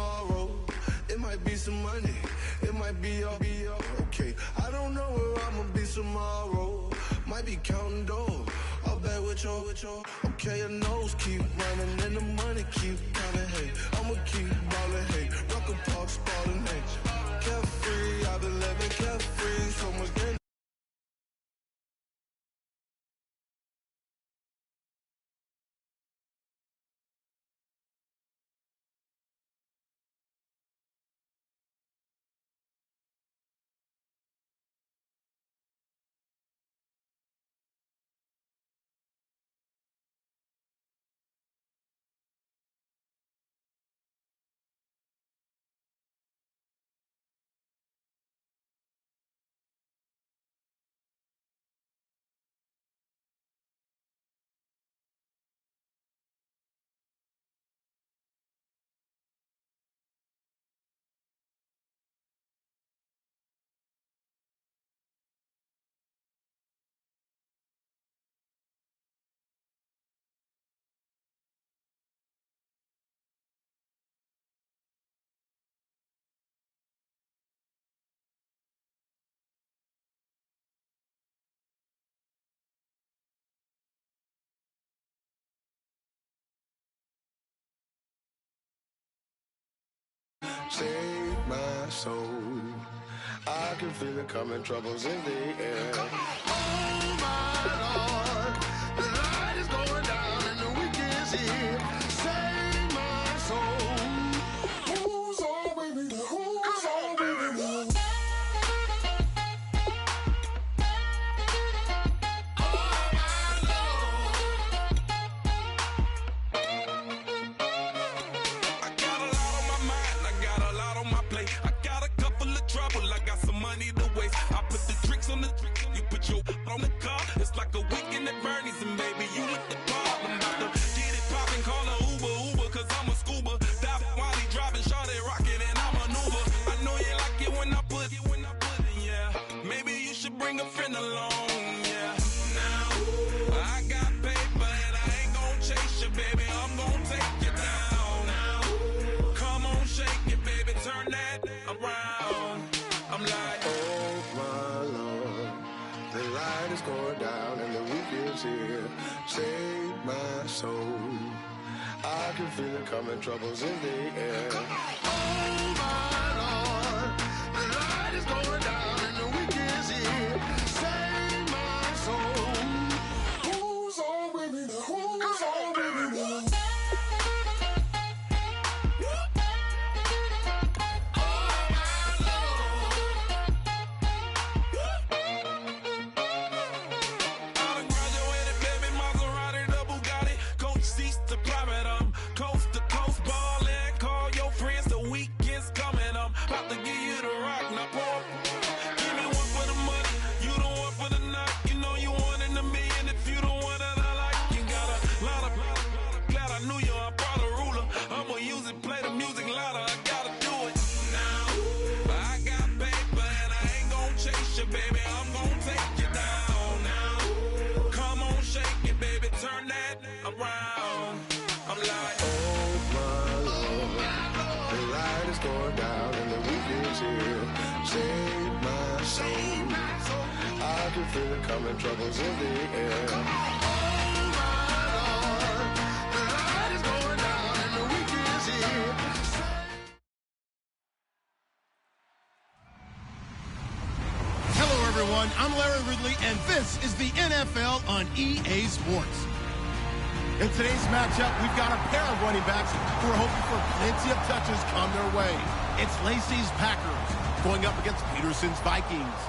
tomorrow. It might be some money, it might be all okay. I don't know where I'ma be tomorrow. Might be counting dough, I'll bet with your. Okay, your nose keep running and the money keep coming. Hey, I'ma keep ballin'. Hey, Rucker Park Spalding. Hey, carefree, I've been living carefree. So much gain. Save my soul. I can feel it coming, troubles in the air. Oh my Lord, the light is going down and the weekend's here. Save my soul. Who's all with me? Who's all with me? On the car, it's like a weekend at Bernie's, and baby, you look the part. I'm about to get it poppin', call a Uber, cause I'm a scuba. Dive while he driving, shawty rockin', and I'm an Uber. I know you like it when I put it, yeah. Maybe you should bring a friend along, yeah. Now, I got paper, and I ain't gon' chase you, baby. I'm gon' take you down. Now, come on, shake it, baby, turn that around. I'm like, oh my Lord, the light is going down and the weekend's here. Save my soul. I can feel it coming, troubles in the air. Oh my Lord, the light is going down and the weekend's here. Save my soul. Who's all with me? Who's all with me? Going down and the weekend's here. Save my soul. I can feel it coming, troubles in the air. Oh my Lord, the light is going down and the weekend's here. Hello everyone, I'm Larry Ridley and this is the NFL on EA Sports. In today's matchup, we've got a pair of running backs who are hoping for plenty of touches come their way. It's Lacey's Packers going up against Peterson's Vikings.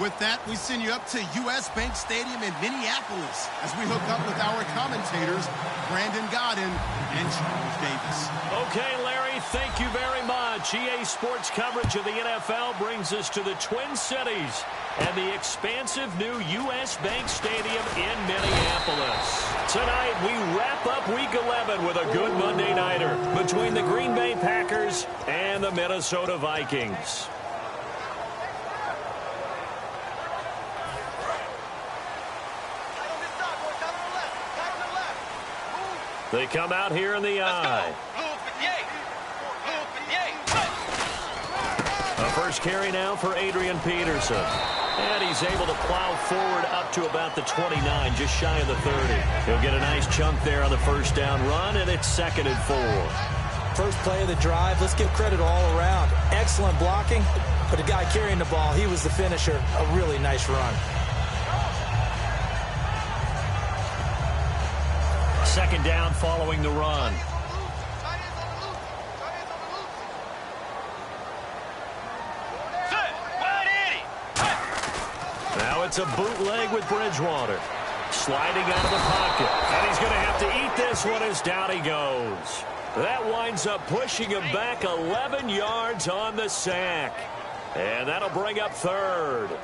With that, we send you up to U.S. Bank Stadium in Minneapolis as we hook up with our commentators, Brandon Godden and Charles Davis. Okay, Larry, thank you very much. EA Sports coverage of the NFL brings us to the Twin Cities and the expansive new U.S. Bank Stadium in Minneapolis. Tonight, we wrap up Week 11 with a good Monday nighter between the Green Bay Packers and the Minnesota Vikings. They come out here in the eye. A first carry now for Adrian Peterson. And he's able to plow forward up to about the 29, just shy of the 30. He'll get a nice chunk there on the first down run, and it's 2nd and 4. First play of the drive, let's give credit all around. Excellent blocking, but the guy carrying the ball, he was the finisher. A really nice run. 2nd down following the run. Now it's a bootleg with Bridgewater. Sliding out of the pocket. And he's going to have to eat this one as down he goes. That winds up pushing him back 11 yards on the sack. And that'll bring up 3rd.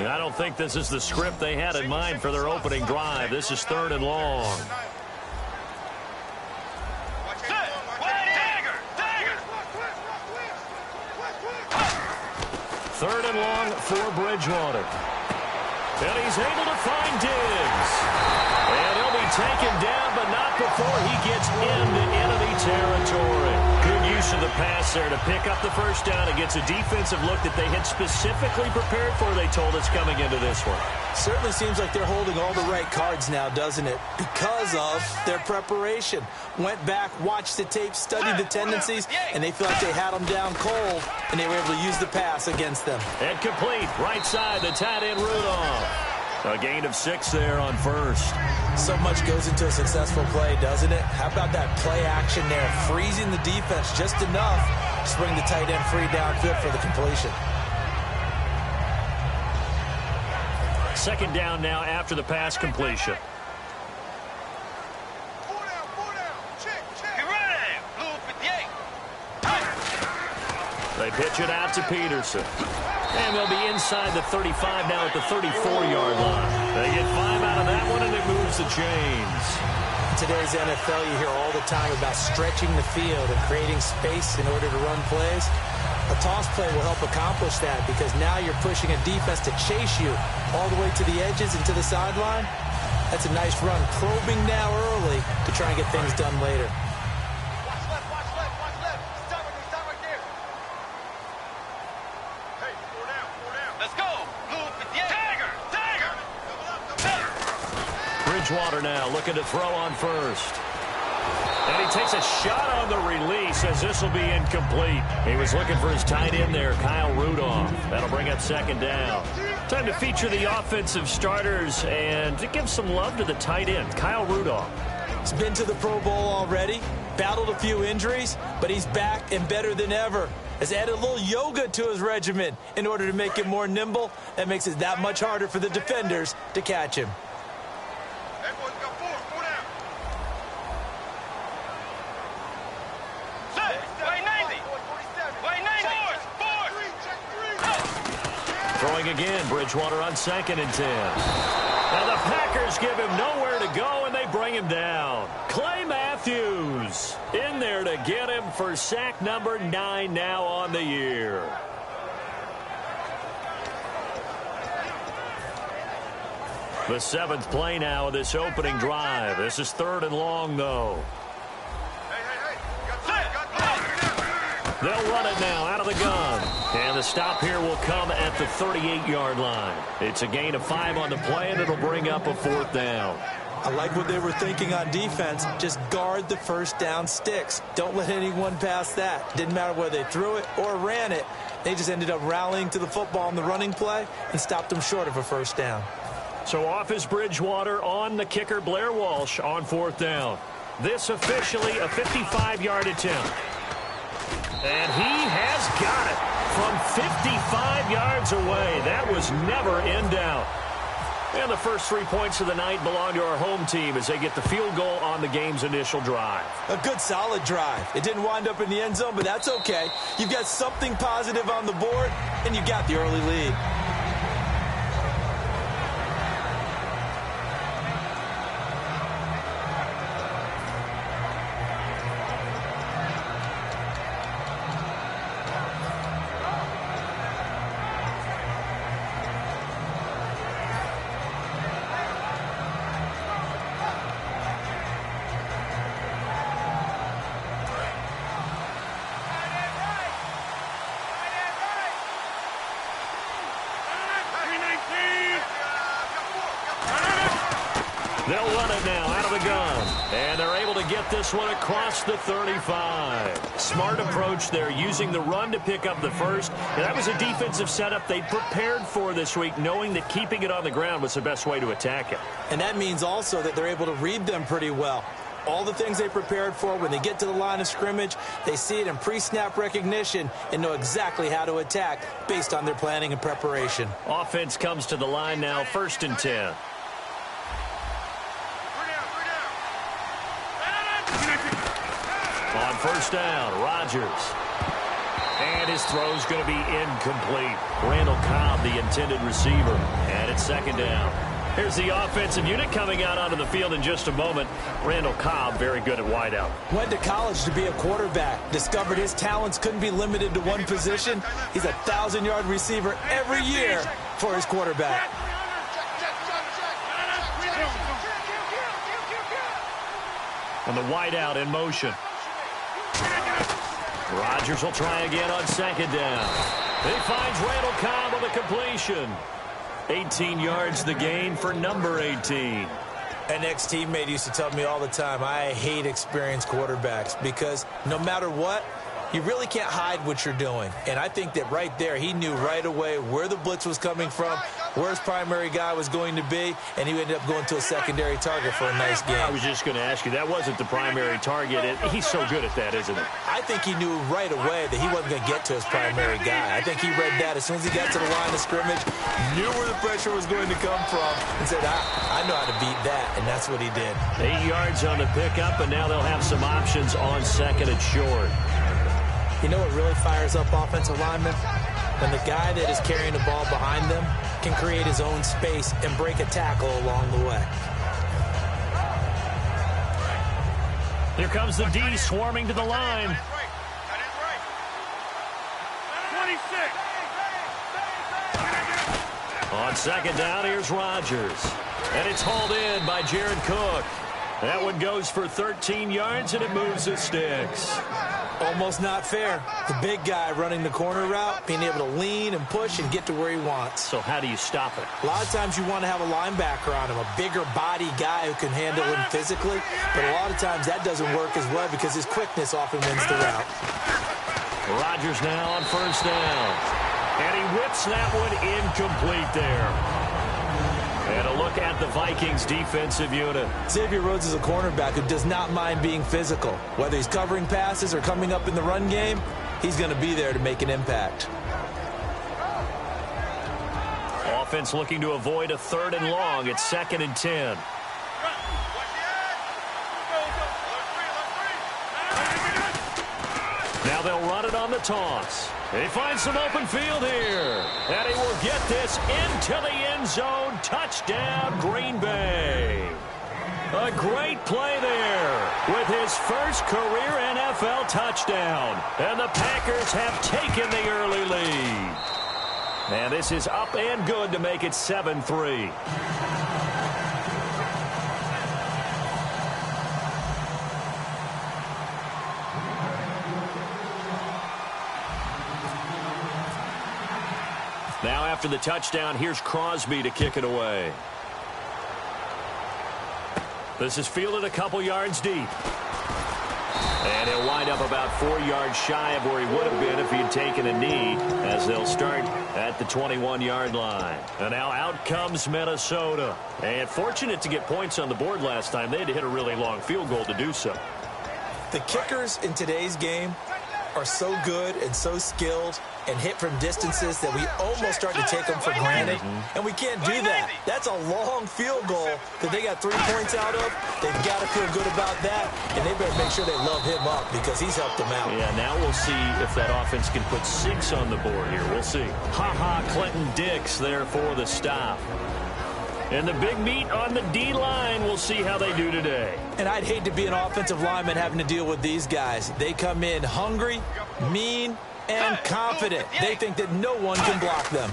I don't think this is the script they had in mind for their opening drive. This is 3rd and long. Third and long for Bridgewater. And he's able to find Diggs. And he'll be taken down, but not before he gets into enemy territory. Good use of the pass there to pick up the first down. It gets a defensive look that they had specifically prepared for, they told us, coming into this one. Certainly seems like they're holding all the right cards now, doesn't it? Because of their preparation. Went back, watched the tape, studied the tendencies, and they feel like they had them down cold, and they were able to use the pass against them. And complete, right side, the tight end Rudolph. A gain of 6 there on first. So much goes into a successful play, doesn't it? How about that play action there? Freezing the defense just enough to bring the tight end free downfield for the completion. 2nd down now after the pass completion. They pitch it out to Peterson. And they'll be inside the 35 now at the 34-yard line. They get 5 out of that one, and it moves the chains. In today's NFL, you hear all the time about stretching the field and creating space in order to run plays. A toss play will help accomplish that because now you're pushing a defense to chase you all the way to the edges and to the sideline. That's a nice run, probing now early to try and get things done later. Bridgewater now looking to throw on first. And he takes a shot on the release as this will be incomplete. He was looking for his tight end there, Kyle Rudolph. That'll bring up 2nd down. Time to feature the offensive starters and to give some love to the tight end, Kyle Rudolph. He's been to the Pro Bowl already, battled a few injuries, but he's back and better than ever. Has added a little yoga to his regimen in order to make him more nimble. That makes it that much harder for the defenders to catch him. Throwing again, Bridgewater on 2nd and 10. And the Packers give him nowhere to go, and they bring him down. Clay Matthews in there to get him for sack number 9 now on the year. The 7th play now of this opening drive. This is 3rd and long, though. They'll run it now out of the gun. And the stop here will come at the 38-yard line. It's a gain of 5 on the play, and it'll bring up a 4th down. I like what they were thinking on defense. Just guard the first down sticks. Don't let anyone pass that. Didn't matter whether they threw it or ran it. They just ended up rallying to the football on the running play and stopped them short of a first down. So off is Bridgewater, on the kicker Blair Walsh on 4th down. This officially a 55-yard attempt. And he has got it from 55 yards away. That was never in doubt. And the first 3 points of the night belong to our home team as they get the field goal on the game's initial drive. A good, solid drive. It didn't wind up in the end zone, but that's okay. You've got something positive on the board, and you got the early lead. They'll run it now out of the gun. And they're able to get this one across the 35. Smart approach there, using the run to pick up the first. And that was a defensive setup they prepared for this week, knowing that keeping it on the ground was the best way to attack it. And that means also that they're able to read them pretty well. All the things they prepared for, when they get to the line of scrimmage, they see it in pre-snap recognition and know exactly how to attack based on their planning and preparation. Offense comes to the line now, 1st and 10. On 1st down, Rodgers. And his throw's going to be incomplete. Randall Cobb, the intended receiver. And it's 2nd down. Here's the offensive unit coming out onto the field in just a moment. Randall Cobb, very good at wideout. Went to college to be a quarterback. Discovered his talents couldn't be limited to one position. He's a 1,000-yard receiver every year for his quarterback. And the wideout in motion. Rodgers will try again on 2nd down. He finds Randall Cobb on the completion. 18 yards the gain for number 18. An ex-teammate used to tell me all the time, I hate experienced quarterbacks because no matter what, you really can't hide what you're doing. And I think that right there, he knew right away where the blitz was coming from, where his primary guy was going to be, and he ended up going to a secondary target for a nice game. I was just going to ask you, that wasn't the primary target. He's so good at that, isn't it? I think he knew right away that he wasn't going to get to his primary guy. I think he read that as soon as he got to the line of scrimmage, knew where the pressure was going to come from, and said, I know how to beat that, and that's what he did. 8 yards on the pickup, and now they'll have some options on 2nd and short. You know what really fires up offensive linemen? When the guy that is carrying the ball behind them can create his own space and break a tackle along the way. Here comes the D swarming to the line. 26. On 2nd down, here's Rodgers. And it's hauled in by Jared Cook. That one goes for 13 yards, and it moves the sticks. Almost not fair. The big guy running the corner route, being able to lean and push and get to where he wants. So how do you stop it? A lot of times you want to have a linebacker on him, a bigger body guy who can handle him physically. But a lot of times that doesn't work as well because his quickness often wins the route. Rodgers now on 1st down. And he whips that one incomplete there. And a look at the Vikings defensive unit. Xavier Rhodes is a cornerback who does not mind being physical. Whether he's covering passes or coming up in the run game, he's going to be there to make an impact. Offense looking to avoid a 3rd and long. It's 2nd and 10. Now they'll run it on the toss. He finds some open field here. And he will get this into the end zone. Touchdown, Green Bay. A great play there with his first career NFL touchdown. And the Packers have taken the early lead. And this is up and good to make it 7-3. Now after the touchdown, here's Crosby to kick it away. This is fielded a couple yards deep. And he'll wind up about 4 yards shy of where he would have been if he had taken a knee, as they'll start at the 21-yard line. And now out comes Minnesota. And fortunate to get points on the board last time. They had to hit a really long field goal to do so. The kickers in today's game are so good and so skilled and hit from distances that we almost start to take them for granted. And we can't do that. That's a long field goal that they got 3 points out of. They've got to feel good about that, and they better make sure they love him up because he's helped them out. Yeah, now we'll see if that offense can put 6 on the board here. We'll see. Clinton Dix there for the stop. And the big meat on the D-line, we'll see how they do today. And I'd hate to be an offensive lineman having to deal with these guys. They come in hungry, mean, and confident. They think that no one can block them.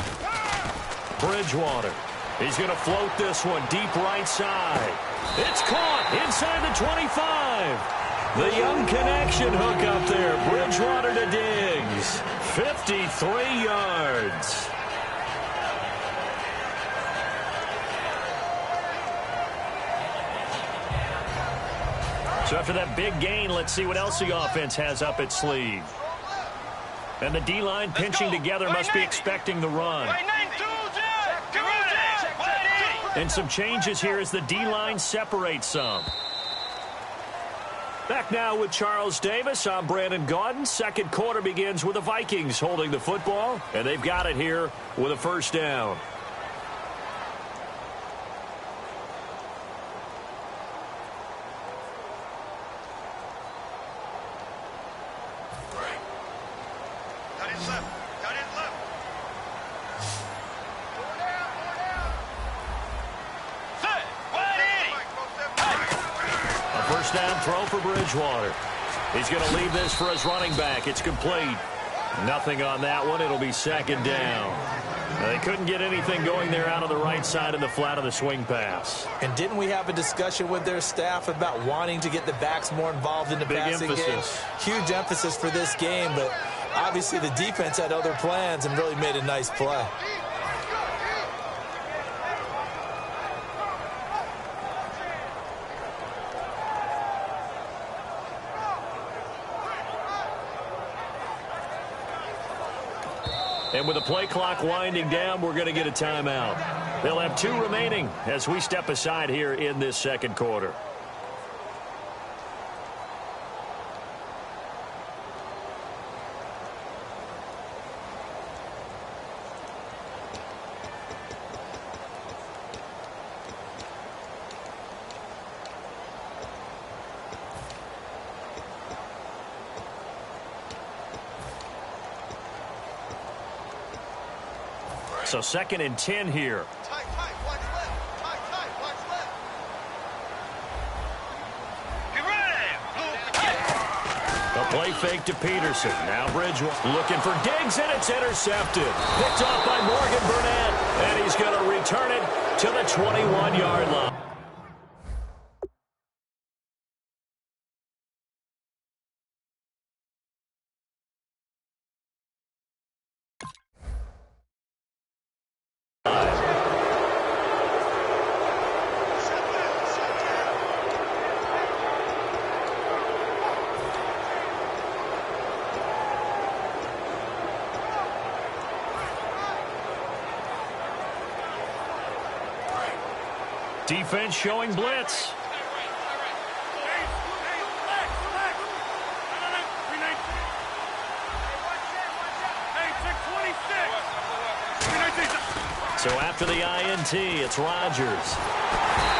Bridgewater. He's going to float this one deep right side. It's caught inside the 25. The young connection hook up there. Bridgewater to Diggs. 53 yards. So after that big gain, let's see what else the offense has up its sleeve. And the D-line pinching together must be expecting the run. And some changes here as the D-line separates some. Back now with Charles Davis. I'm Brandon Gaudin. Second quarter begins with the Vikings holding the football, and they've got it here with a first down. Throw for Bridgewater. He's going to leave this for his running back. It's complete. Nothing on that one. It'll be second down. They couldn't get anything going there out of the right side of the flat of the swing pass. And didn't we have a discussion with their staff about wanting to get the backs more involved in the passing game? Huge emphasis for this game, but obviously the defense had other plans and really made a nice play. And with the play clock winding down, we're going to get a timeout. They'll have 2 remaining as we step aside here in this second quarter. So 2nd and 10 here. Tight, watch left. Tight, watch left. A play fake to Peterson. Now Bridgewater looking for Diggs, and it's intercepted. Picked off by Morgan Burnett, and he's going to return it to the 21-yard line. Defense showing blitz. So after the INT, it's Rodgers.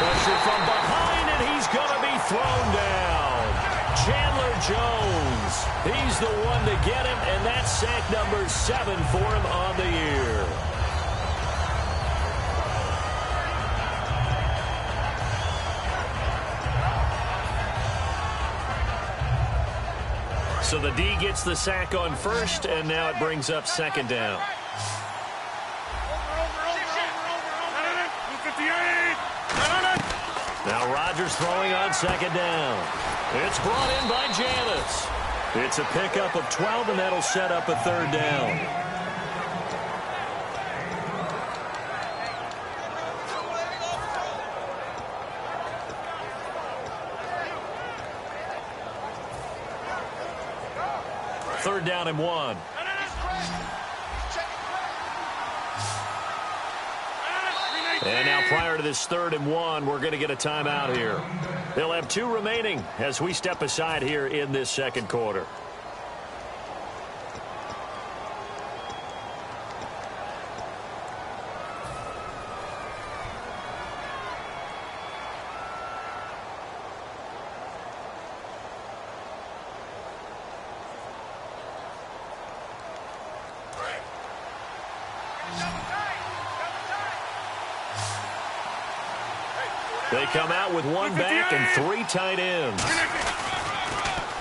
Pressure from behind, and he's going to be thrown down. Chandler Jones. He's the one to get him, and that's sack number 7 for him on the year. So the D gets the sack on first, and now it brings up second down. Now Rodgers throwing on second down. It's brought in by Janis. It's a pickup of 12, and that'll set up a third down. Third down and 1. And now prior to this 3rd and 1, we're going to get a timeout here. They'll have 2 remaining as we step aside here in this second quarter. They come out with 1 back and 3 tight ends.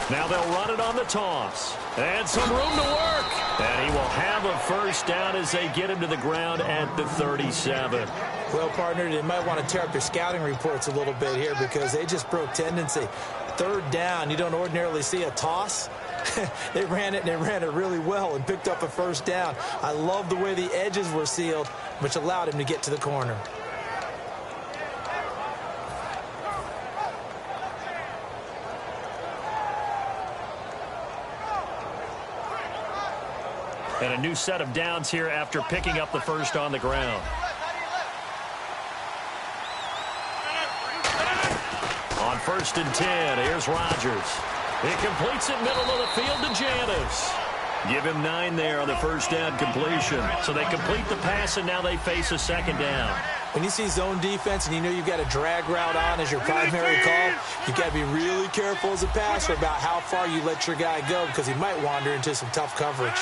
Now they'll run it on the toss. And some room to work. And he will have a first down as they get him to the ground at the 37. Well, partner, they might want to tear up their scouting reports a little bit here because they just broke tendency. 3rd down, you don't ordinarily see a toss. They ran it, and they ran it really well and picked up a first down. I love the way the edges were sealed, which allowed him to get to the corner. And a new set of downs here after picking up the first on the ground. On 1st and 10, here's Rodgers. He completes it middle of the field to Janis. Give him 9 there on the first down completion. So they complete the pass, and now they face a second down. When you see zone defense and you know you've got a drag route on as your primary call, you've got to be really careful as a passer about how far you let your guy go because he might wander into some tough coverage.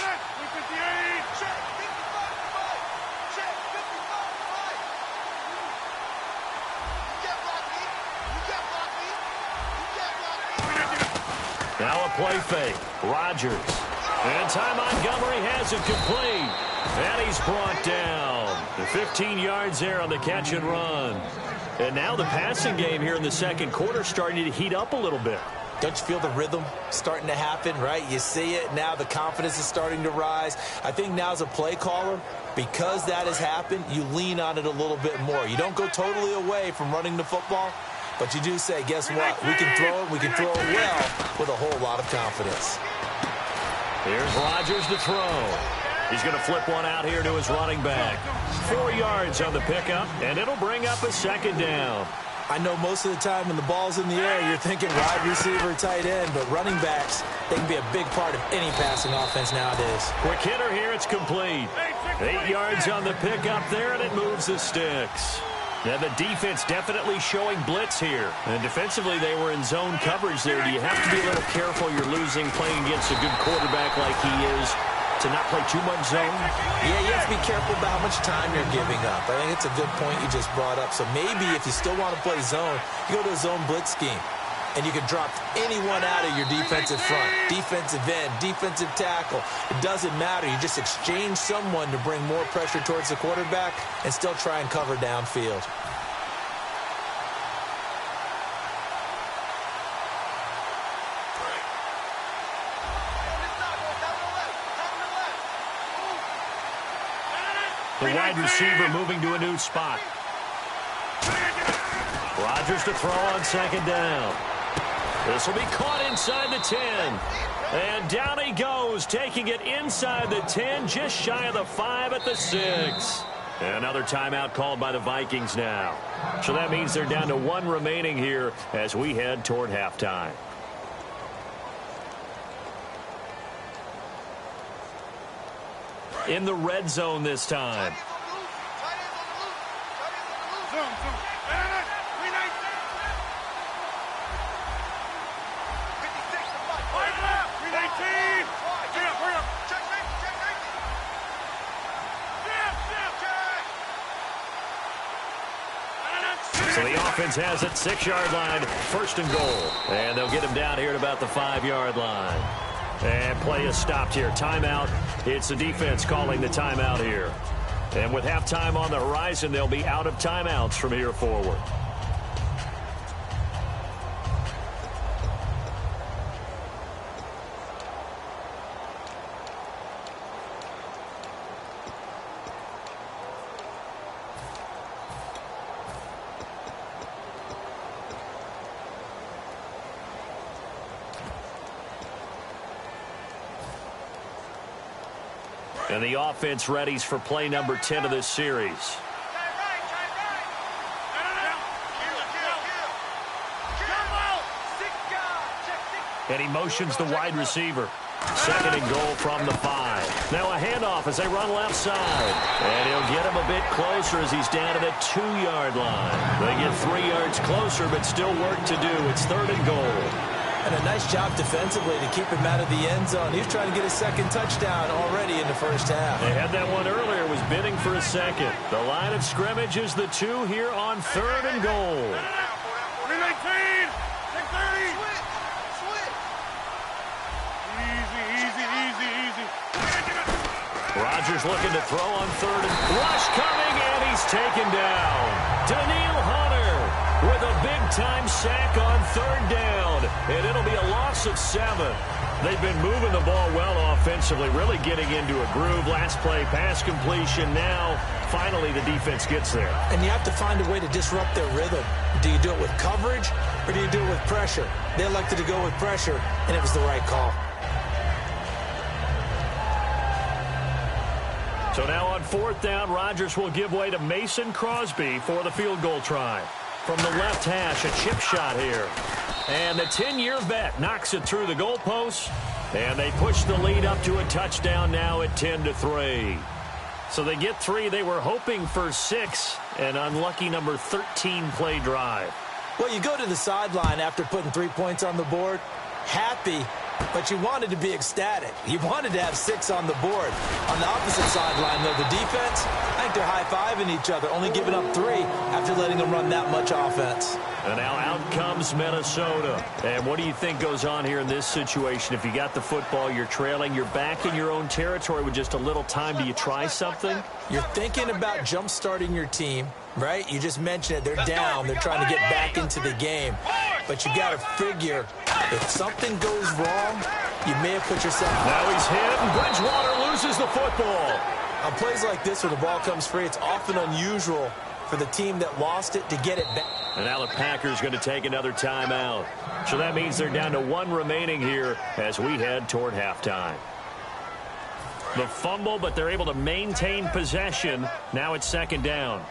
Now a play fake. Rodgers. And Ty Montgomery has it complete. And he's brought down. The 15 yards there on the catch and run. And now the passing game here in the second quarter starting to heat up a little bit. Don't you feel the rhythm starting to happen, right? You see it. Now the confidence is starting to rise. I think now as a play caller, because that has happened, you lean on it a little bit more. You don't go totally away from running the football, but you do say, guess what? We can throw it. We can throw it well with a whole lot of confidence. Here's Rodgers to throw. He's going to flip one out here to his running back. 4 yards on the pickup, and it'll bring up a second down. I know most of the time when the ball's in the air, you're thinking wide receiver, tight end, but running backs, they can be a big part of any passing offense nowadays. Quick hitter here, it's complete. 8 yards on the pickup there, and it moves the sticks. Now the defense definitely showing blitz here. And defensively, they were in zone coverage there. Do you have to be a little careful you're losing playing against a good quarterback like he is to not play too much zone? Yeah, you have to be careful about how much time you're giving up. I think it's a good point you just brought up. So maybe if you still want to play zone, you go to a zone blitz scheme. And you can drop anyone out of your defensive front, defensive end, defensive tackle. It doesn't matter. You just exchange someone to bring more pressure towards the quarterback and still try and cover downfield. The wide receiver moving to a new spot. Rodgers to throw on second down. This will be caught inside the 10. And down he goes, taking it inside the 10, just shy of the 5 at the 6. And another timeout called by the Vikings now. So that means they're down to 1 remaining here as we head toward halftime. In the red zone this time. So the offense has it, 6-yard line, 1st and goal. And they'll get him down here at about the 5-yard line. And play is stopped here. Timeout. It's the defense calling the timeout here. And with halftime on the horizon, they'll be out of timeouts from here forward. And the offense readies for play number 10 of this series. And he motions the wide receiver. 2nd and goal from the 5. Now a handoff as they run left side. And he'll get him a bit closer as he's down to the 2-yard line. They get 3 yards closer, but still work to do. It's 3rd and goal. And a nice job defensively to keep him out of the end zone. He was trying to get his 2nd touchdown already in the first half. They had that one earlier, was bidding for a 2nd. The line of scrimmage is the 2 here on 3rd and goal. 319! 630! Easy. Rodgers looking to throw on 3rd and rush coming, and he's taken down. Daniil Hunter with a big-time sack on 3rd down, and it'll be a loss of 7. They've been moving the ball well offensively, really getting into a groove. Last play, pass completion. Now, finally, the defense gets there. And you have to find a way to disrupt their rhythm. Do you do it with coverage, or do you do it with pressure? They elected to go with pressure, and it was the right call. So now on 4th down, Rodgers will give way to Mason Crosby for the field goal try. From the left hash, a chip shot here. And the 10-year vet knocks it through the goalpost. And they push the lead up to a touchdown now at 10-3. So they get 3. They were hoping for 6. An unlucky number 13 play drive. Well, you go to the sideline after putting 3 points on the board, happy, but you wanted to be ecstatic. You wanted to have 6 on the board. On the opposite sideline, though, the defense, I think they're high-fiving each other, only giving up 3 after letting them run that much offense. And now out comes Minnesota. And what do you think goes on here in this situation? If you got the football, you're trailing, you're back in your own territory with just a little time. Do you try something? You're thinking about jump-starting your team, right? You just mentioned it. They're down. They're trying to get back into the game. But you got to figure, if something goes wrong, you may have put yourself... Now he's hit, and Bridgewater loses the football. On plays like this where the ball comes free, it's often unusual for the team that lost it to get it back. And now the Packers going to take another timeout. So that means they're down to 1 remaining here as we head toward halftime. The fumble, but they're able to maintain possession. Now it's 2nd down.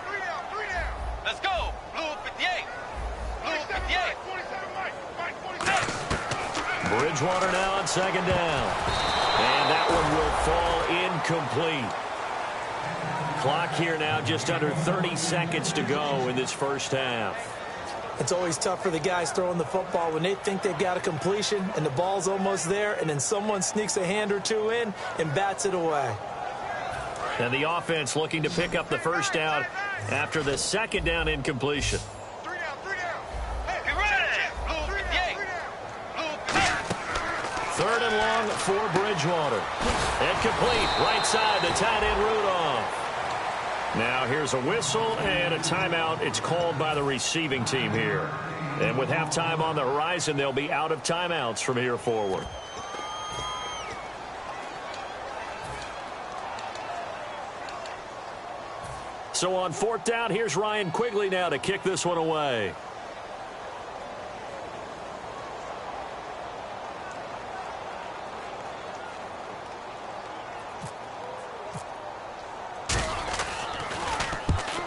3 down. Let's go. Blue 58. Blue 58. 27. Bridgewater now on 2nd down. And that one will fall incomplete. Clock here now just under 30 seconds to go in this first half. It's always tough for the guys throwing the football when they think they've got a completion and the ball's almost there, and then someone sneaks a hand or 2 in and bats it away. And the offense looking to pick up the first down after the 2nd down incompletion. 3 down. Hey, get ready. Blue 58. Blue 58. 3rd and long for Bridgewater. Incomplete. Right side, the tight end Rudolph. Now here's a whistle and a timeout. It's called by the receiving team here. And with halftime on the horizon, they'll be out of timeouts from here forward. So on 4th down, here's Ryan Quigley now to kick this one away.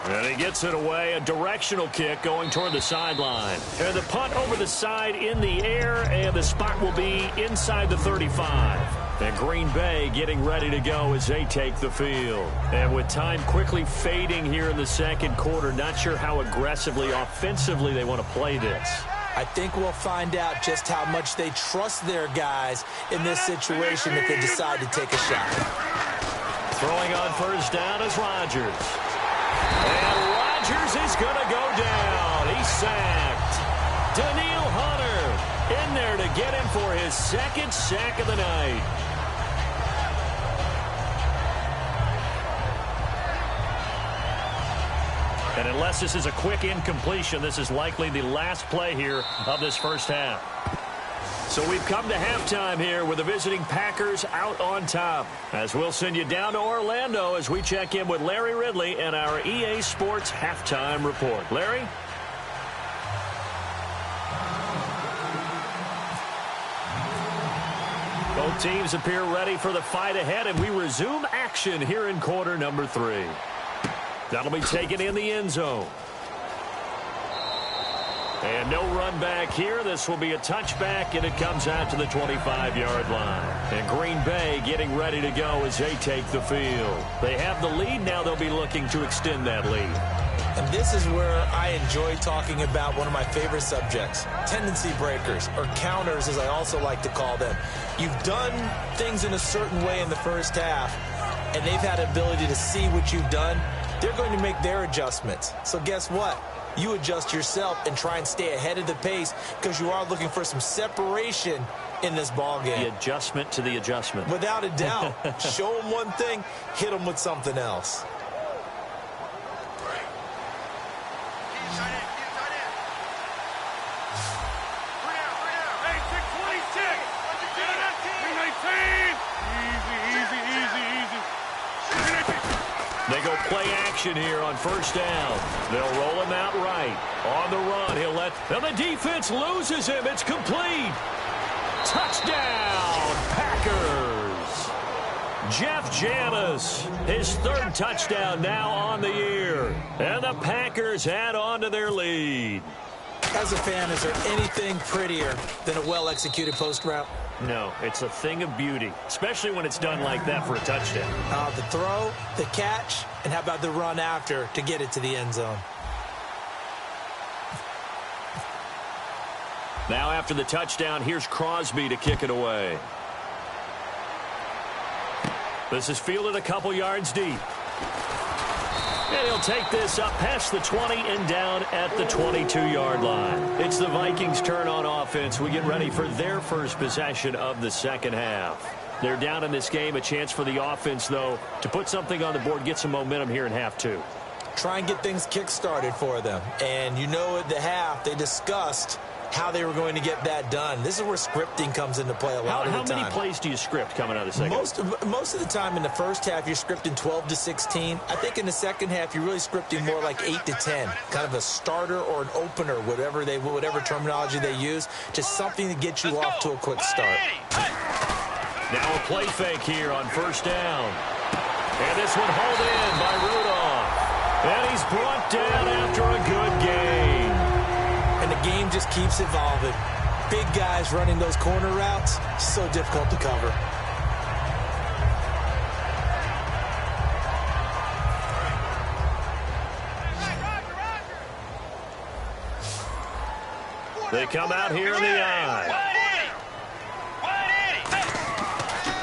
And he gets it away, a directional kick going toward the sideline. And the punt over the side in the air, and the spot will be inside the 35. And Green Bay getting ready to go as they take the field. And with time quickly fading here in the 2nd quarter, not sure how aggressively, offensively they want to play this. I think we'll find out just how much they trust their guys in this situation if they decide to take a shot. Throwing on 1st down is Rodgers. And Rodgers is going to go down. He's sacked. Daniil Hunter in there to get him for his 2nd sack of the night. And unless this is a quick incompletion, this is likely the last play here of this first half. So we've come to halftime here with the visiting Packers out on top. As we'll send you down to Orlando as we check in with Larry Ridley and our EA Sports Halftime Report. Larry? Both teams appear ready for the fight ahead, and we resume action here in quarter number 3. That'll be taken in the end zone. And no run back here. This will be a touchback, and it comes out to the 25-yard line. And Green Bay getting ready to go as they take the field. They have the lead. Now they'll be looking to extend that lead. And this is where I enjoy talking about one of my favorite subjects, tendency breakers, or counters as I also like to call them. You've done things in a certain way in the first half, and they've had an ability to see what you've done. They're going to make their adjustments. So guess what? You adjust yourself and try and stay ahead of the pace because you are looking for some separation in this ball game. The adjustment to the adjustment. Without a doubt. Show them one thing, hit them with something else. They go play action here on 1st down. They'll roll him out right. On the run, he'll let... And the defense loses him. It's complete. Touchdown, Packers. Jeff Janis, his third touchdown now on the year. And the Packers add on to their lead. As a fan, is there anything prettier than a well-executed post route? No, it's a thing of beauty, especially when it's done like that for a touchdown. The throw, the catch, and how about the run after to get it to the end zone? Now after the touchdown, here's Crosby to kick it away. This is fielded a couple yards deep. And he'll take this up past the 20 and down at the 22-yard line. It's the Vikings' turn on offense. We get ready for their first possession of the second half. They're down in this game. A chance for the offense, though, to put something on the board, get some momentum here in half two. Try and get things kick-started for them. And you know at the half, they discussed how they were going to get that done. This is where scripting comes into play a lot of the time. How many plays do you script coming out of the second half? Most of the time in the first half, you're scripting 12 to 16. I think in the second half, you're really scripting more like 8 to 10. Kind of a starter or an opener, whatever terminology they use. Just something to get you off to a quick start. Now a play fake here on first down. And this one hauled in by Rudolph. And he's brought down after a good game. And the game just keeps evolving. Big guys running those corner routes, so difficult to cover. They come out here in the eye.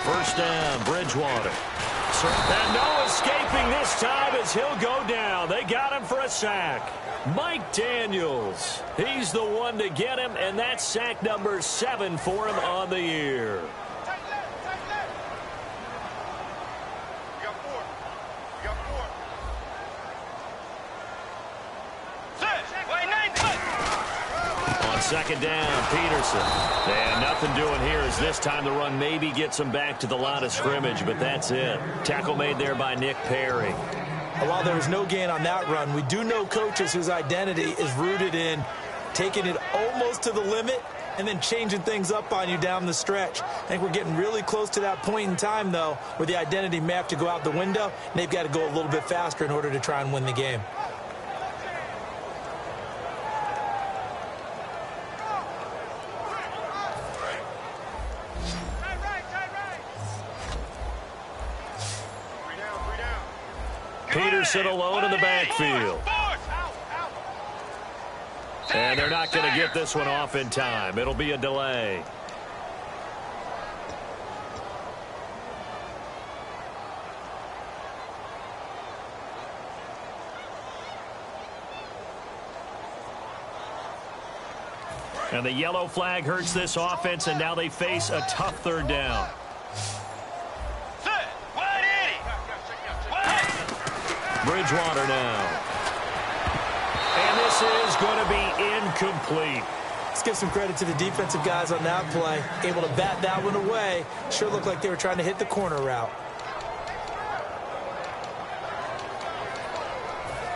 First down, Bridgewater. And no escaping this time as he'll go down. They got him for a sack. Mike Daniels, he's the one to get him, and that's sack number 7 for him on the year. On second down, Peterson. And nothing doing here as this time the run maybe gets him back to the line of scrimmage, but that's it. Tackle made there by Nick Perry. While there was no gain on that run, we do know coaches whose identity is rooted in taking it almost to the limit and then changing things up on you down the stretch. I think we're getting really close to that point in time, though, where the identity may have to go out the window, and they've got to go a little bit faster in order to try and win the game. Peterson alone in the backfield. And they're not going to get this one off in time. It'll be a delay. And the yellow flag hurts this offense, and now they face a tough third down. Bridgewater now. And this is going to be incomplete. Let's give some credit to the defensive guys on that play. Able to bat that one away. Sure looked like they were trying to hit the corner route.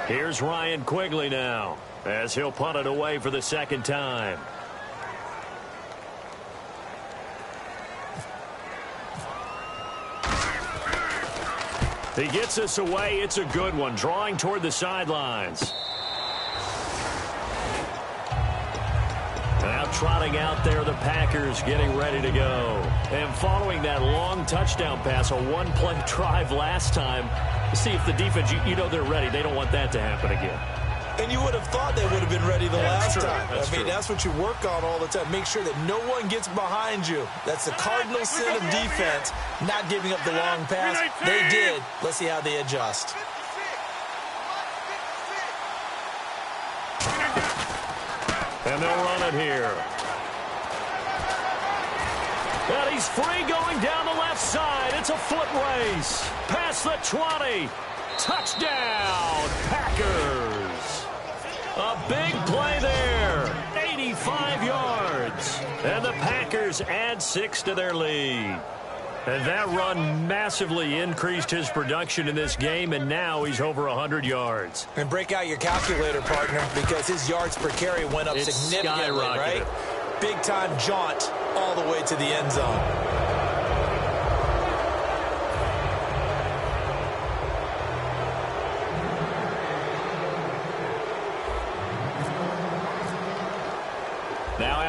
Here's Ryan Quigley now, as he'll punt it away for the second time. He gets us away. It's a good one. Drawing toward the sidelines. Now trotting out there, the Packers getting ready to go. And following that long touchdown pass, a one-play drive last time, see if the defense, you know they're ready. They don't want that to happen again. And you would have thought they would have been ready the last time. That's true. That's what you work on all the time. Make sure that no one gets behind you. That's the cardinal sin of defense, not giving up the long pass. They did. Let's see how they adjust. And they'll run it here. And he's free going down the left side. It's a foot race. Past the 20. Touchdown, Packers. A big play there. 85 yards. And the Packers add 6 to their lead. And that run massively increased his production in this game, and now he's over 100 yards. And break out your calculator, partner, because his yards per carry went up significantly, right? Big-time jaunt all the way to the end zone.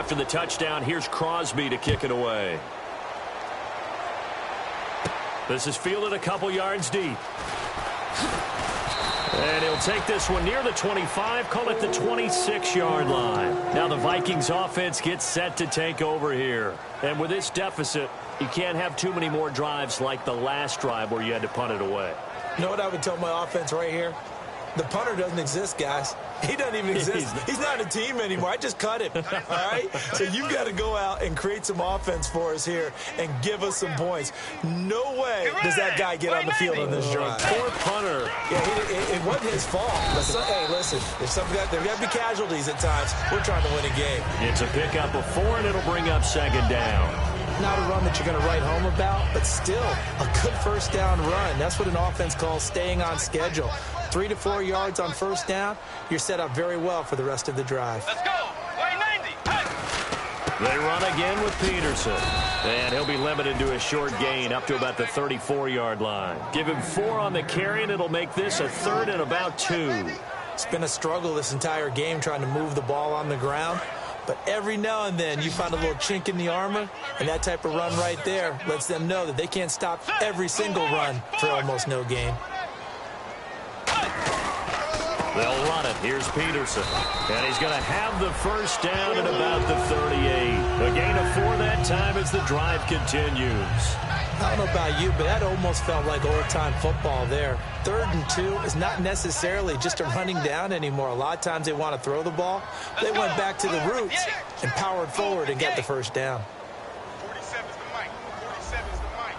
After the touchdown, here's Crosby to kick it away. This is fielded a couple yards deep. And he'll take this one near the 25, call it the 26-yard line. Now the Vikings offense gets set to take over here. And with this deficit, you can't have too many more drives like the last drive where you had to punt it away. You know what I would tell my offense right here? The punter doesn't exist, guys. He doesn't even exist. He's not a team anymore. I just cut him, all right? So you've got to go out and create some offense for us here and give us some points. No way does that guy get on the field on this drive. Poor punter. Yeah, it wasn't his fault. But hey, listen, there's got to be casualties at times. We're trying to win a game. It's a pickup of 4, and it'll bring up second down. Not a run that you're going to write home about, but still a good first down run. That's what an offense calls staying on schedule. 3 to 4 yards on first down, you're set up very well for the rest of the drive. Let's go. Way 90. Hey. They run again with Peterson. And he'll be limited to a short gain up to about the 34-yard line. Give him 4 on the carry, and it'll make this a 3rd and about 2. It's been a struggle this entire game trying to move the ball on the ground. But every now and then you find a little chink in the armor, and that type of run right there lets them know that they can't stop every single run for almost no gain. They'll run it. Here's Peterson. And he's going to have the first down at about the 38. A gain of 4 that time as the drive continues. I don't know about you, but that almost felt like old-time football there. 3rd and 2 is not necessarily just a running down anymore. A lot of times they want to throw the ball. They went back to the roots and powered forward and got the first down. 47's the mic. 47's the mic.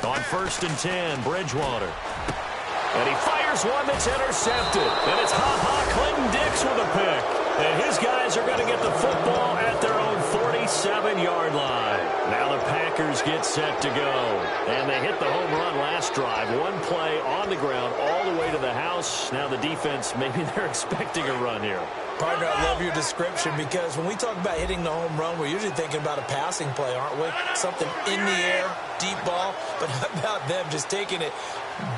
On 1st and 10, Bridgewater. And he fires one that's intercepted. And it's Clinton-Dix with a pick. And his guys are going to get the football at their own 47-yard line. Now the Packers get set to go. And they hit the home run last drive. One play on the ground all the way to the house. Now the defense, maybe they're expecting a run here. Partner, I love your description because when we talk about hitting the home run, we're usually thinking about a passing play, aren't we? Something in the air, deep ball. But how about them just taking it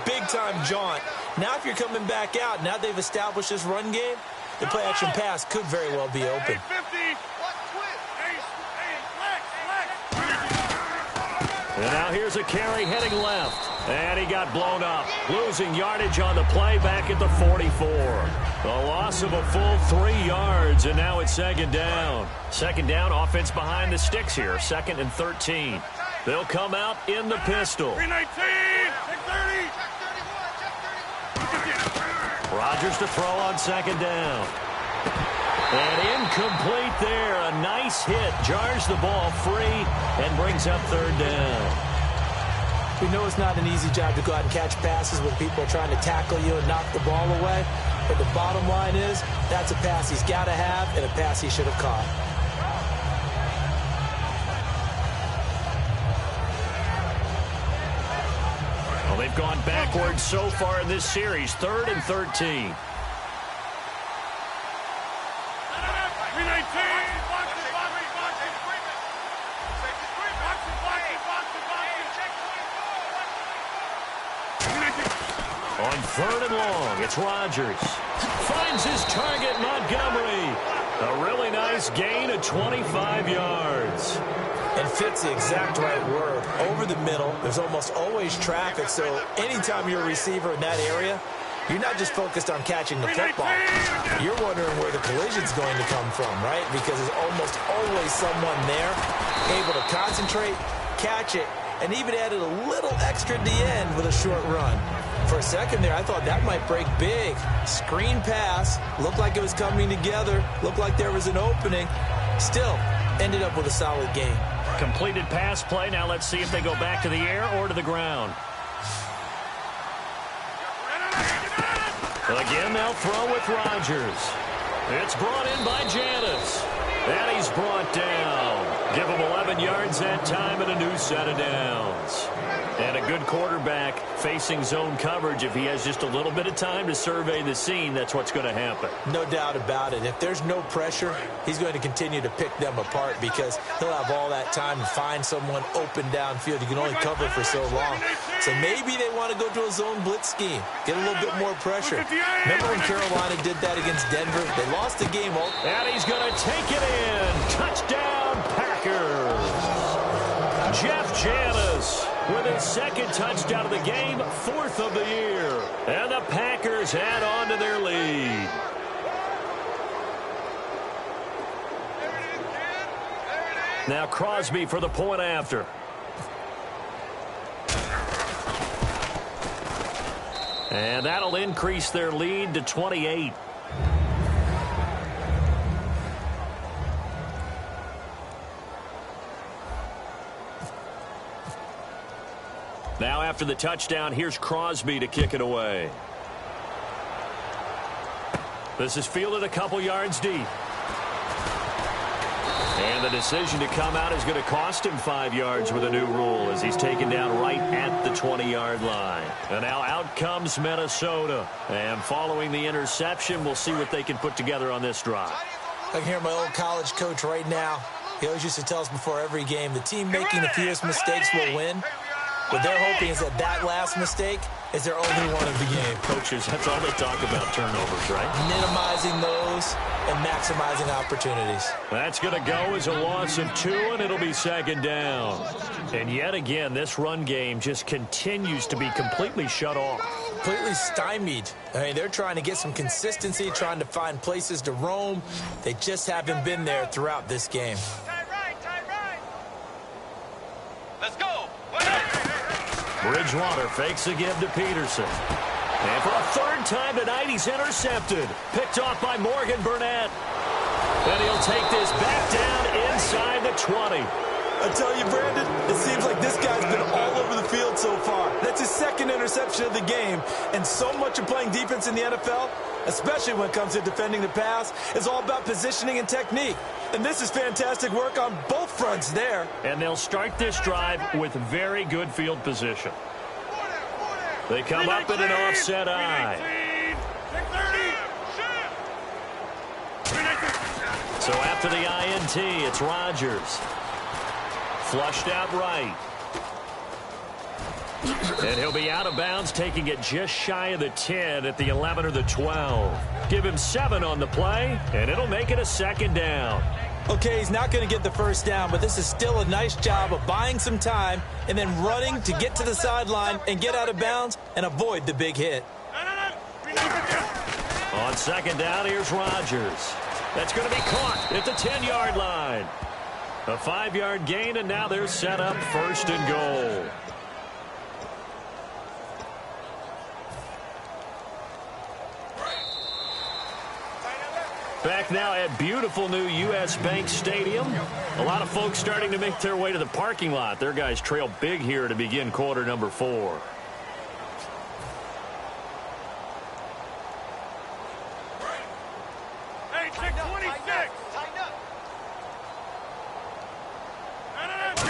big-time jaunt? Now if you're coming back out, now they've established this run game, the play-action pass could very well be open. And now here's a carry heading left. And he got blown up. Losing yardage on the play back at the 44. A loss of a full 3 yards, and now it's second down. Second down, offense behind the sticks here. 2nd and 13. They'll come out in the pistol. 319. 630. Rodgers to throw on second down. And incomplete there. A nice hit. Jars the ball free and brings up 3rd down. We know it's not an easy job to go out and catch passes when people are trying to tackle you and knock the ball away. But the bottom line is, that's a pass he's got to have and a pass he should have caught. Well, they've gone backwards so far in this series. 3rd and 13. On 3rd and long, it's Rodgers. Finds his target, Montgomery. A really nice gain of 25 yards. And fits the exact right word. Over the middle, there's almost always traffic, so anytime you're a receiver in that area, you're not just focused on catching the football. You're wondering where the collision's going to come from, right? Because there's almost always someone there able to concentrate, catch it, and even added a little extra at the end with a short run. For a second there, I thought that might break big. Screen pass, looked like it was coming together, looked like there was an opening. Still, ended up with a solid game. Completed pass play. Now let's see if they go back to the air or to the ground. Again, they'll throw with Rodgers. It's brought in by Janis. And he's brought down. Give him 11 yards that time and a new set of downs. And a good quarterback facing zone coverage, if he has just a little bit of time to survey the scene, that's what's going to happen. No doubt about it. If there's no pressure, he's going to continue to pick them apart because he'll have all that time to find someone open downfield. You can only cover for so long. So maybe they want to go to a zone blitz scheme, get a little bit more pressure. Remember when Carolina did that against Denver? They lost the game. And he's going to take it in. Touchdown, Packers. Jeff Janis with his second touchdown of the game, 4th of the year. And the Packers add on to their lead. Now Crosby for the point after. And that'll increase their lead to 28. Now after the touchdown, here's Crosby to kick it away. This is fielded a couple yards deep. And the decision to come out is going to cost him 5 yards with a new rule as he's taken down right at the 20-yard line. And now out comes Minnesota. And following the interception, we'll see what they can put together on this drive. I can hear my old college coach right now. He always used to tell us before every game, the team making the fewest mistakes will win. What they're hoping is that last mistake is their only one of the game. Coaches, that's all they talk about, turnovers, right? Minimizing those and maximizing opportunities. That's going to go as a loss of 2, and it'll be second down. And yet again, this run game just continues to be completely shut off. Completely stymied. I mean, they're trying to get some consistency, trying to find places to roam. They just haven't been there throughout this game. Tight right. Let's go. Bridgewater fakes a give to Peterson. And for a third time tonight, he's intercepted. Picked off by Morgan Burnett. And he'll take this back down inside the 20. I tell you, Brandon, it seems like this guy's been all over the field so far. That's his second interception of the game. And so much of playing defense in the NFL, especially when it comes to defending the pass, is all about positioning and technique. And this is fantastic work on both fronts there. And they'll start this drive with very good field position. They come up in an offset eye. So after the INT, it's Rodgers. Flushed out right. And he'll be out of bounds, taking it just shy of the 10 at the 11 or the 12. Give him 7 on the play, and it'll make it a second down. Okay, he's not going to get the first down, but this is still a nice job of buying some time and then running to get to the sideline and get out of bounds and avoid the big hit. On second down, here's Rodgers. That's going to be caught at the 10-yard line. A 5-yard gain, and now they're set up 1st and goal. Back now at beautiful new U.S. Bank Stadium. A lot of folks starting to make their way to the parking lot. Their guys trail big here to begin quarter number 4. Hey, 626.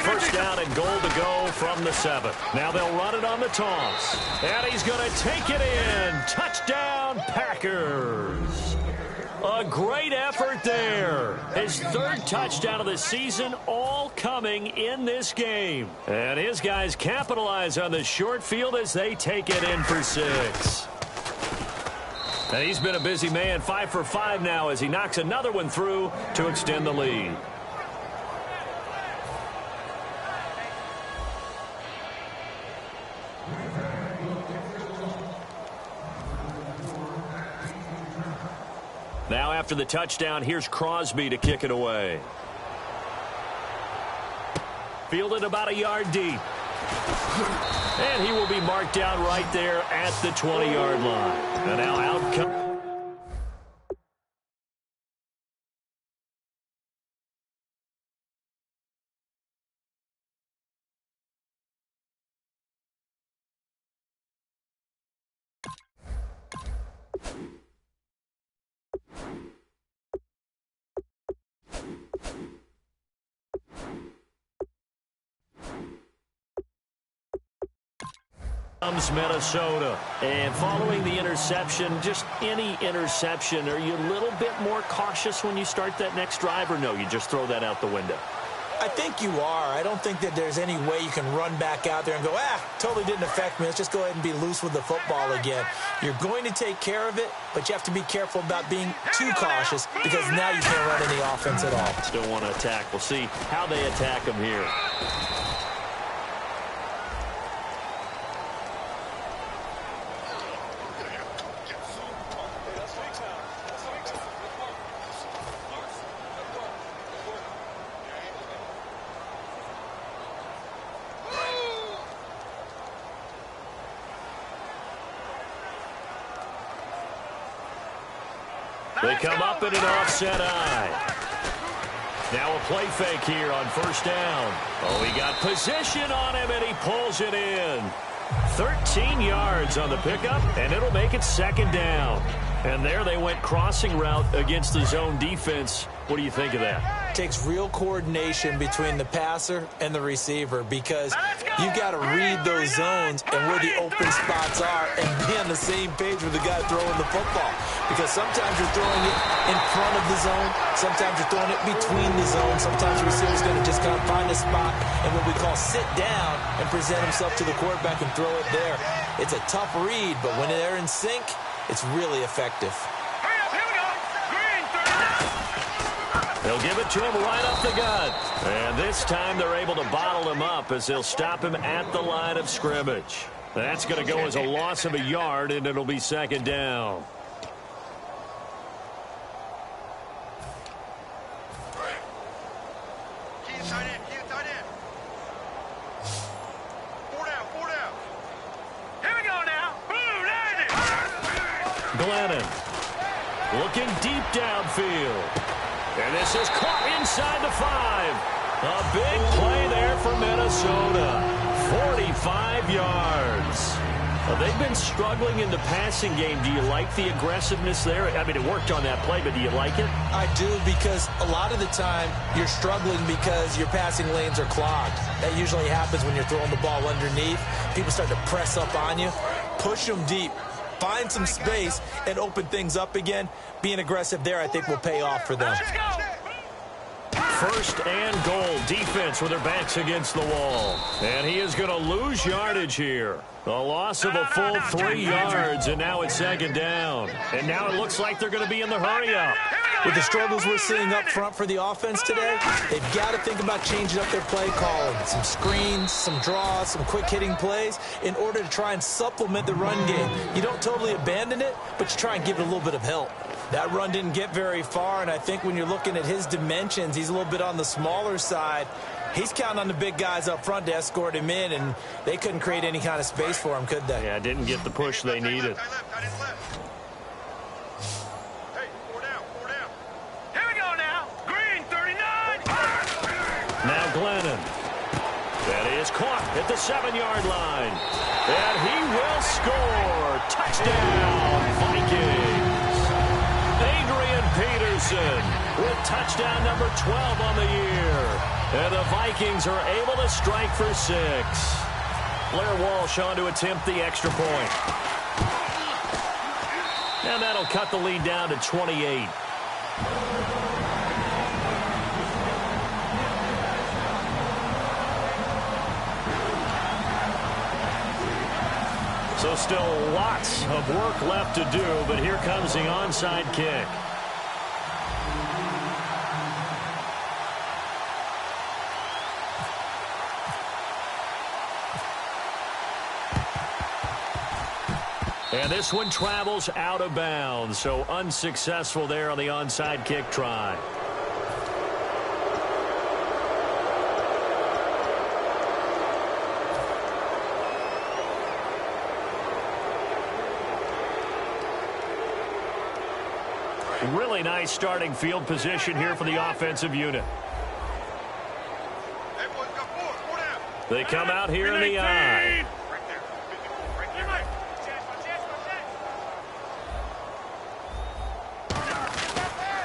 First down and goal to go from the 7. Now they'll run it on the toss. And he's going to take it in. Touchdown, Packers. A great effort there. His 3rd touchdown of the season, all coming in this game. And his guys capitalize on the short field as they take it in for 6. And he's been a busy man, 5 for 5 now as he knocks another one through to extend the lead. Now after the touchdown, here's Crosby to kick it away. Fielded about a yard deep. And he will be marked down right there at the 20-yard line. And now out comes... Comes Minnesota. And following the interception, just any interception, are you a little bit more cautious when you start that next drive, or no, you just throw that out the window? I think you are. I don't think that there's any way you can run back out there and go, totally didn't affect me. Let's just go ahead and be loose with the football again. You're going to take care of it, but you have to be careful about being too cautious because now you can't run any offense at all. Still want to attack. We'll see how they attack them here. They come up in an offset eye. Now a play fake here on first down. Oh, he got position on him, and he pulls it in. 13 yards on the pickup, and it'll make it second down. And there they went crossing route against the zone defense. What do you think of that? It takes real coordination between the passer and the receiver because you've got to read those zones and where the open spots are and be on the same page with the guy throwing the football. Because sometimes you're throwing it in front of the zone, sometimes you're throwing it between the zones, sometimes the receiver's going to just kind of find a spot and what we call sit down and present himself to the quarterback and throw it there. It's a tough read, but when they're in sync, it's really effective. They'll give it to him right up the gut. And this time they're able to bottle him up as they'll stop him at the line of scrimmage. That's going to go as a loss of a yard, and it'll be second down. Glennon looking deep downfield. And this is caught inside the 5. A big play there for Minnesota. 45 yards. Well, they've been struggling in the passing game. Do you like the aggressiveness there? I mean, it worked on that play, but do you like it? I do, because a lot of the time you're struggling because your passing lanes are clogged. That usually happens when you're throwing the ball underneath. People start to press up on you. Push them deep. Find some space and open things up again. Being aggressive there, I think, will pay off for them. First and goal. Defense with their backs against the wall. And he is going to lose yardage here. A loss of a full 3 yards, and now it's second down. And now it looks like they're going to be in the hurry-up. With the struggles we're seeing up front for the offense today, they've got to think about changing up their play calling. Some screens, some draws, some quick-hitting plays in order to try and supplement the run game. You don't totally abandon it, but you try and give it a little bit of help. That run didn't get very far, and I think when you're looking at his dimensions, he's a little bit on the smaller side. He's counting on the big guys up front to escort him in, and they couldn't create any kind of space for him, could they? Yeah, didn't get the push they needed. Now Glennon. That is caught at the 7-yard line. And he will score. Touchdown, Vikings. Adrian Peterson with touchdown number 12 on the year. And the Vikings are able to strike for 6. Blair Walsh on to attempt the extra point. And that'll cut the lead down to 28. So still lots of work left to do, but here comes the onside kick. And this one travels out of bounds, so unsuccessful there on the onside kick try. Really nice starting field position here for the offensive unit. They come out here in the eye.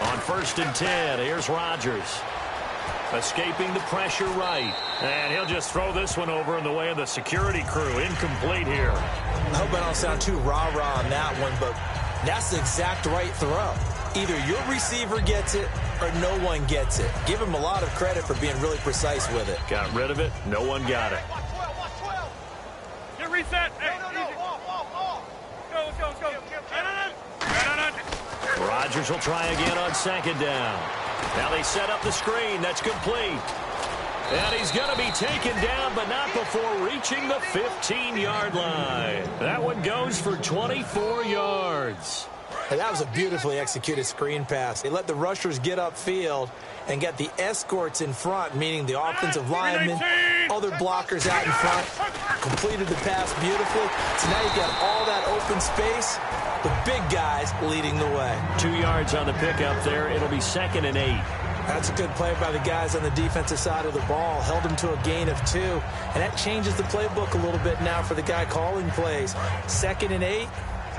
On 1st and 10, here's Rodgers. Escaping the pressure right. And he'll just throw this one over in the way of the security crew. Incomplete here. I hope I don't sound too rah-rah on that one, but that's the exact right throw. Either your receiver gets it or no one gets it. Give him a lot of credit for being really precise with it. Got rid of it. No one got it. Get reset. Hey, no. Let's go. Rodgers will try again on second down. Now they set up the screen. That's complete. And he's going to be taken down, but not before reaching the 15-yard line. That one goes for 24 yards. And that was a beautifully executed screen pass. They let the rushers get upfield and get the escorts in front, meaning the offensive linemen, other blockers out in front, completed the pass beautifully. So now you've got all that open space, the big guys leading the way. 2 yards on the pickup there. It'll be 2nd and 8. That's a good play by the guys on the defensive side of the ball. Held them to a gain of 2. And that changes the playbook a little bit now for the guy calling plays. 2nd and 8.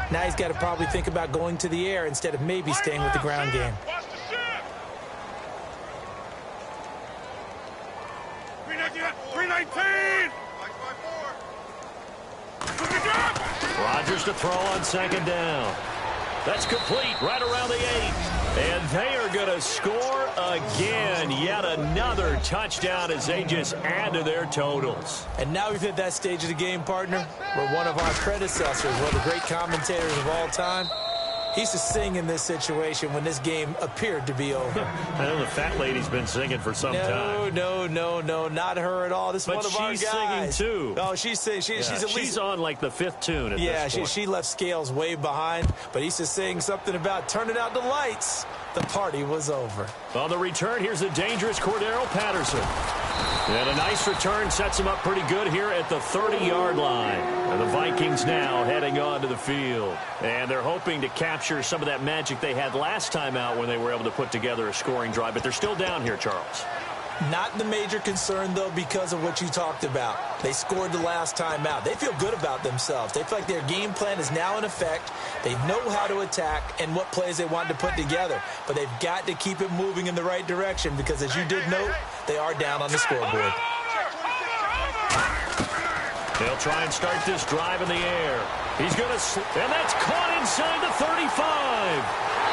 Now he's got to probably think about going to the air instead of maybe staying with the ground game. 319. Rodgers to throw on second down. That's complete right around the 8. And they are going to score again. Yet another touchdown as they just add to their totals. And now we've hit that stage of the game, partner, where one of our predecessors, one of the great commentators of all time, he used to sing in this situation when this game appeared to be over. I know the fat lady's been singing for some time. No, not her at all. This is one of our guys. But she's singing, too. Oh, she's singing. She's at least... She's on, like, the 5th tune at this point. She left Scales way behind, but he used to sing something about turning out the lights. The party was over. On the return, here's the dangerous Cordero Patterson. And a nice return sets him up pretty good here at the 30-yard line. And the Vikings now heading on to the field. And they're hoping to capture some of that magic they had last time out when they were able to put together a scoring drive. But they're still down here, Charles. Not the major concern, though, because of what you talked about. They scored the last time out. They feel good about themselves. They feel like their game plan is now in effect. They know how to attack and what plays they want to put together. But they've got to keep it moving in the right direction because, as you did note, they are down on the scoreboard. They'll try and start this drive in the air. He's going to... And that's caught inside the 35.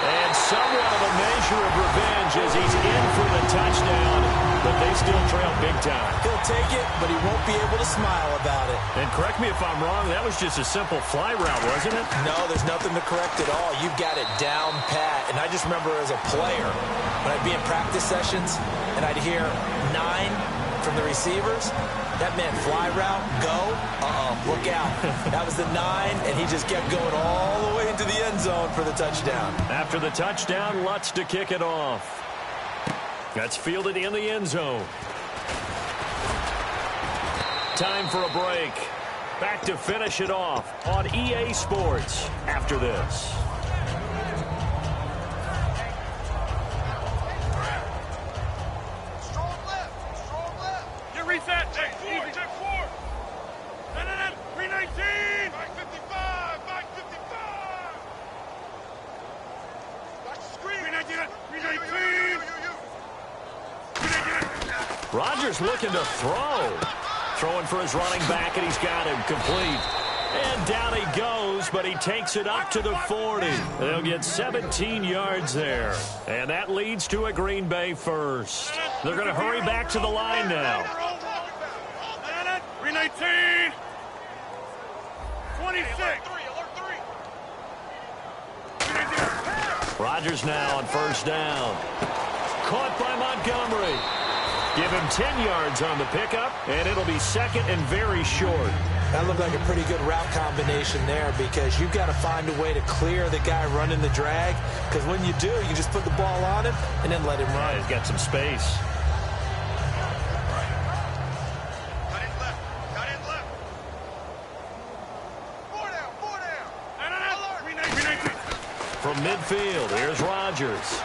And somewhat of a measure of revenge as he's in for the touchdown, but they still trail big time. He'll take it, but he won't be able to smile about it. And correct me if I'm wrong, that was just a simple fly route, wasn't it? No, there's nothing to correct at all. You've got it down pat. And I just remember as a player, when I'd be in practice sessions, and I'd hear 9 from the receivers, that meant fly route, go, look out. That was the 9, and he just kept going all the way into the end zone for the touchdown. After the touchdown, Lutz to kick it off. That's fielded in the end zone. Time for a break. Back to finish it off on EA Sports after this. Reset. Check 4. 319. Back 55. Back 55. Back screen. 319. Rodgers looking to throw. Throwing for his running back, and he's got him complete. And down he goes, but he takes it up to the 40. They'll get 17 yards there. And that leads to a Green Bay first. They're going to hurry back to the line now. 319. 26. Rodgers now on first down. Caught by Montgomery. Give him 10 yards on the pickup, and it'll be 2nd and very short. That looked like a pretty good route combination there because you've got to find a way to clear the guy running the drag, because when you do, you just put the ball on him and then let him run. Yeah, he's got some space. From midfield, here's Rodgers.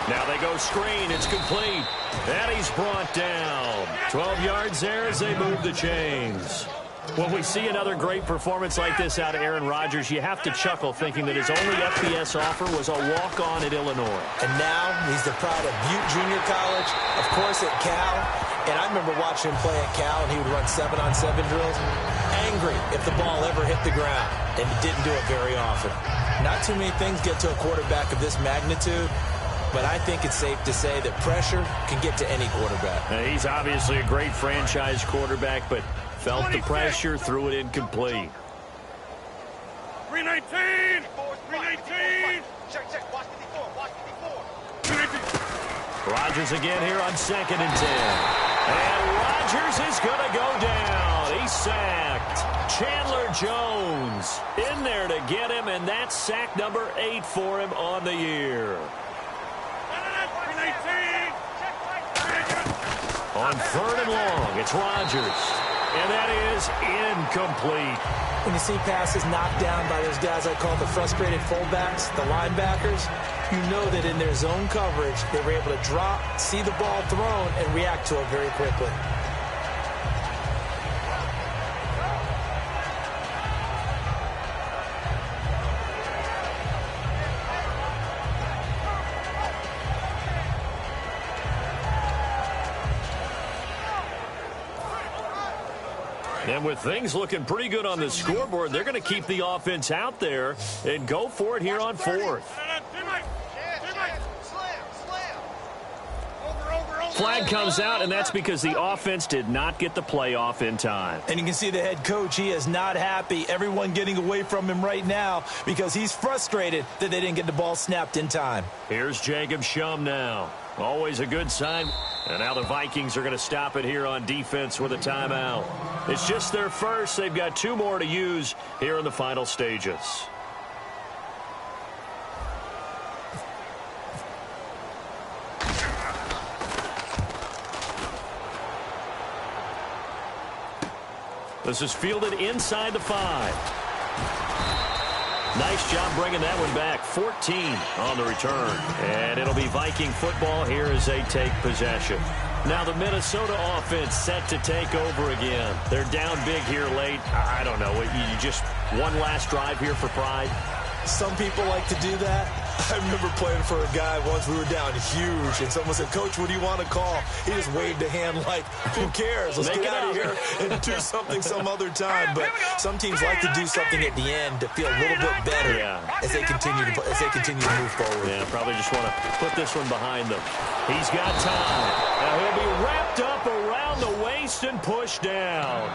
Now they go screen. It's complete. And he's brought down. 12 yards there as they move the chains. When we see another great performance like this out of Aaron Rodgers, you have to chuckle thinking that his only FBS offer was a walk-on at Illinois. And now he's the pride of Butte Junior College, of course at Cal. And I remember watching him play at Cal, and he would run 7-on-7 drills. Angry if the ball ever hit the ground, and he didn't do it very often. Not too many things get to a quarterback of this magnitude, but I think it's safe to say that pressure can get to any quarterback. Now, he's obviously a great franchise quarterback, but felt the pressure, threw it incomplete. 319! 319! Check, watch 54, watch 54. Rodgers again here on 2nd and 10. And Rodgers is going to go down. He's sacked. Chandler Jones in there to get him, and that's sack number 8 for him on the year. 319! On 3rd and long, it's Rodgers. And that is incomplete. When you see passes knocked down by those guys I call the frustrated fullbacks, the linebackers, you know that in their zone coverage, they were able to drop, see the ball thrown, and react to it very quickly. And with things looking pretty good on the scoreboard, they're going to keep the offense out there and go for it here on 4th. Flag comes out, and that's because the offense did not get the play off in time. And you can see the head coach, he is not happy. Everyone getting away from him right now because he's frustrated that they didn't get the ball snapped in time. Here's Jacob Shum now. Always a good sign. And now the Vikings are going to stop it here on defense with a timeout. It's just their first. They've got 2 more to use here in the final stages. This is fielded inside the 5. Nice job bringing that one back. 14 on the return. And it'll be Viking football here as they take possession. Now the Minnesota offense set to take over again. They're down big here late. I don't know. You just one last drive here for pride? Some people like to do that. I remember playing for a guy once. We were down huge, and someone said, "Coach, what do you want to call?" He just waved a hand like, "Who cares? Let's get out of here and do something some other time." But some teams like to do something at the end to feel a little bit better as they continue to move forward. Yeah, probably just want to put this one behind them. He's got time. Now he'll be wrapped up around the waist and pushed down.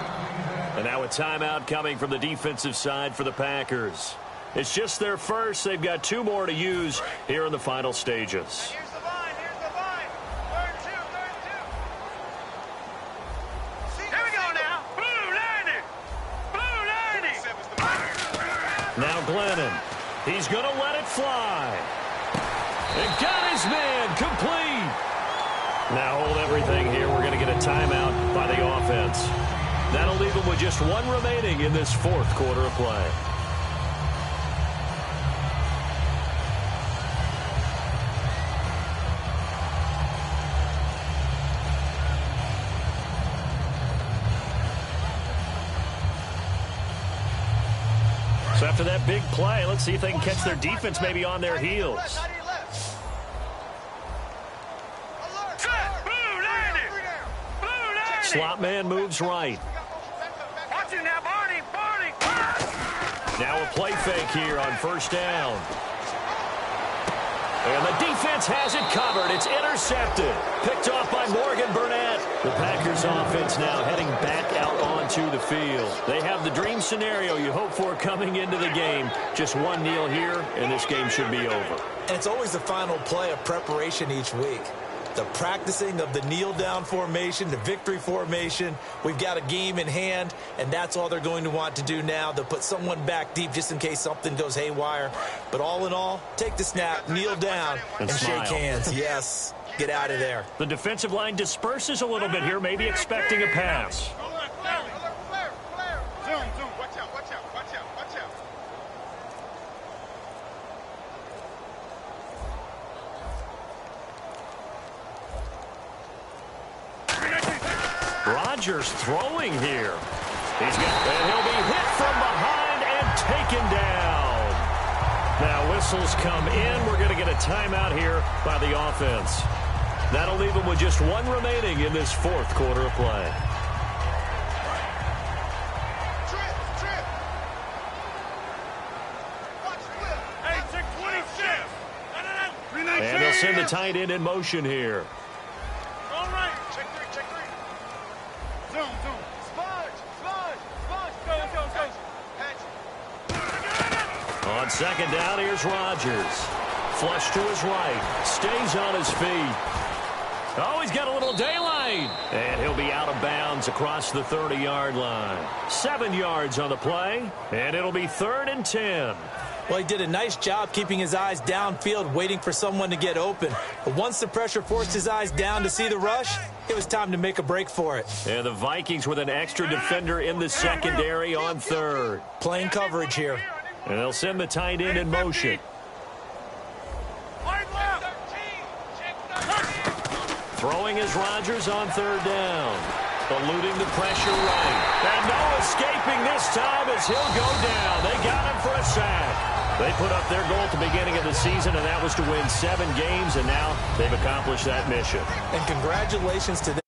And now a timeout coming from the defensive side for the Packers. It's just their first. They've got 2 more to use here in the final stages. Here's the line, here's the line. Third and two. Here we go now. Blue 90. Now Glennon. He's going to let it fly. And got his man complete. Now hold everything here. We're going to get a timeout by the offense. That'll leave them with just 1 remaining in this 4th quarter of play. So after that big play, let's see if they can catch their defense maybe on their heels. Slot man moves right. Now a play fake here on 1st down. And the defense has it covered. It's intercepted. Picked off by Morgan Burnett. The Packers offense now heading back out onto the field. They have the dream scenario you hope for coming into the game. Just 1 kneel here, and this game should be over. And it's always the final play of preparation each week. The practicing of the kneel-down formation, the victory formation. We've got a game in hand, and that's all they're going to want to do now. They'll put someone back deep just in case something goes haywire. But all in all, take the snap, kneel down, and shake hands. Yes, get out of there. The defensive line disperses a little bit here, maybe expecting a pass. Rodgers throwing here. And he'll be hit from behind and taken down. Now whistles come in. We're going to get a timeout here by the offense. That'll leave them with just one remaining in this fourth quarter of play. And they'll send the tight end in motion here. All right. Check three. Zone. Sponge. Go. On second down, here's Rodgers. Flush to his right. Stays on his feet. Oh, he's got a little daylight. And he'll be out of bounds across the 30-yard line. 7 yards on the play. And it'll be 3rd and 10. Well, he did a nice job keeping his eyes downfield, waiting for someone to get open. But once the pressure forced his eyes down to see the rush, it was time to make a break for it. And the Vikings with an extra defender in the secondary on 3rd. Playing coverage here. And they'll send the tight end in motion. Throwing is Rodgers on 3rd down. Eluding the pressure right. And no escaping this time as he'll go down. They got him for a sack. They put up their goal at the beginning of the season, and that was to win 7 games, and now they've accomplished that mission. And congratulations to them.